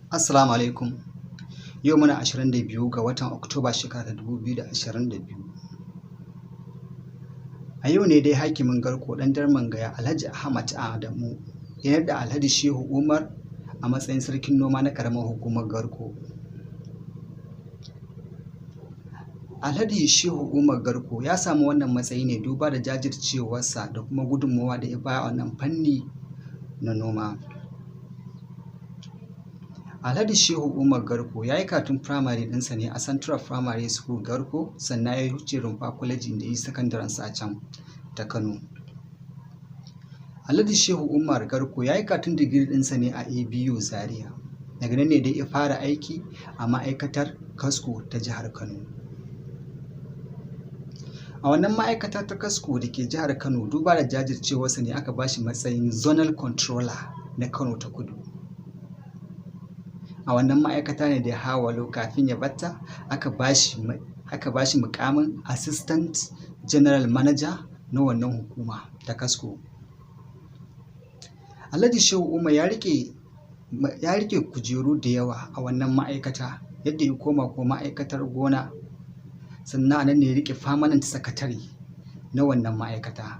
Assalamu alaikum. Yau muna 22 ga watan Oktoba shekarar 2022. A yau ne dai hakimin Garko ɗan Darman Gaya Alhaji Ahmad Adamu ya naɗa Alhaji Shehu Umar a matsayin sarkin noma na ƙaramar hukumar Garko. Alhaji Shehu Umar Garko ya samu wannan matsayi ne duba da jajircewarsa da kuma gudunmawa da ya bayar a wannan fanni na noma. Alhaji Shehu Umar Garko ya yi karatun firamare ɗinsa ne a Central Primary School Garko, sannan ya wuce Rumfa College da ya yi sakandarensa a can ta Kano. Alhaji Shehu Umar Garko ya yi karatun digiri ɗinsa ne a ABU Zaria. Daga nan ne dai ya fara aiki a ma'aikatar Kasko ta jihar Kano. A wannan ma'aikata ta Kasko da ke jihar Kano, duba da jajircewarsa ne aka ba shi matsayin Zonal Controller na Kano ta Kudu. A wannan ma'aikata ne da ya hawalo kafin ya batta aka ba shi mukamin Assistant General Manager na wannan hukuma ta Kasko. Alhaji Shehu Umar ya rike kujeru da yawa a wannan ma'aikata, yadda ya koma ko ma'aikatar gona, sannan nan ne ya rike permanent secretary na wannan ma'aikata.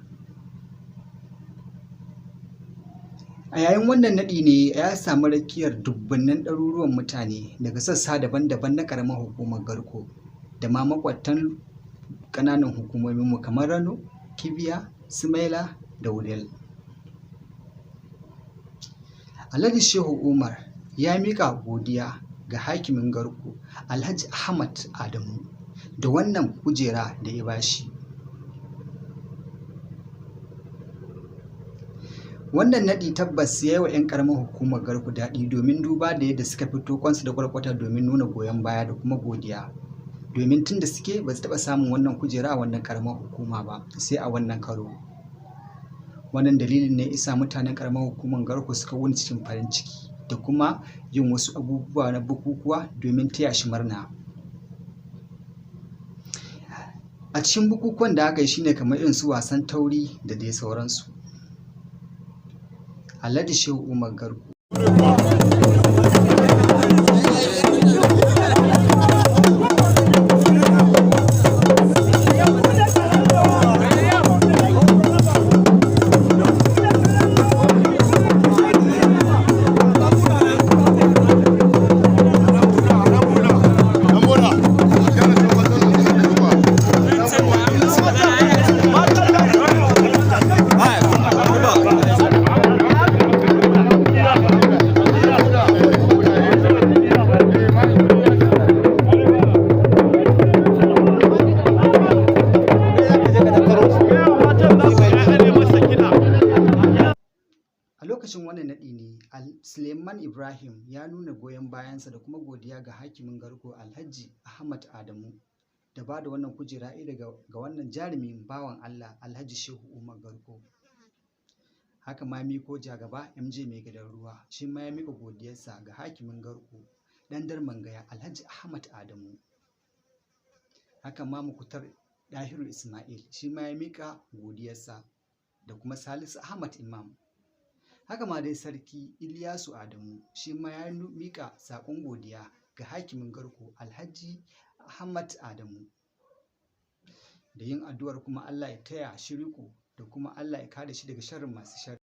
A yayin wannan naɗi ne ya samu rakiyar dubbannin ɗaruruwan mutane daga sassa daban-daban na ƙaramar hukumar Garko da ma maƙwabtan ƙananan hukumominmu kamar Rano, Kibiya, Sumaila da Wudil. Alhaji Shehu Umar ya miƙa godiya ga hakimin Garko Alhaji Ahmad Adamu da wannan kujera da ya bashi. Wannan naɗi tabbas ya yi wa 'yan ƙaramar hukumar Garko daɗi, domin duba da yadda suka fito kwansu da kwarkwata domin nuna goyon baya da kuma godiya, domin tun da suke ba su taɓa samun wannan kujera a wannan ƙaramar hukuma ba sai a wannan karo. Wannan dalilin ne isa mutanen ƙaramar hukumar Garko suka wuni cikin farin ciki da kuma yin wasu abubuwa na bukukuwa domin taya shi murna. A cikin bukukuwan da aka yi shine kamar irin su wasan tauri da dai sauransu. Alhaji Shehu Umar Garko. Lokacin wannan naɗi ne Suleiman Ibrahim ya nuna goyon bayansa da kuma godiya ga hakimin Garko Alhaji Ahmad Adamu da ba da wannan kujera ga wannan jarumin bawan Allah Alhaji Shehu Umar Garko. Haka ma miko jagaba MJ mai gidan ruwa, shi ma ya mika godiyarsa ga hakimin Garko ɗan Darman Gaya Alhaji Ahmad Adamu. Haka ma Mukutar Dahiru Ismail, shi ma ya mika godiyarsa, da kuma Salisu Ahmad Imam. Haka ma dai Sarki Iliyasu Adamu, shi ma ya miƙa saƙon godiya ga hakimin Garko Alhaji Ahmad Adamu, da yin addu'ar kuma Allah ya taya shi riƙo da kuma Allah ya kare shi daga sharrin masu sharri.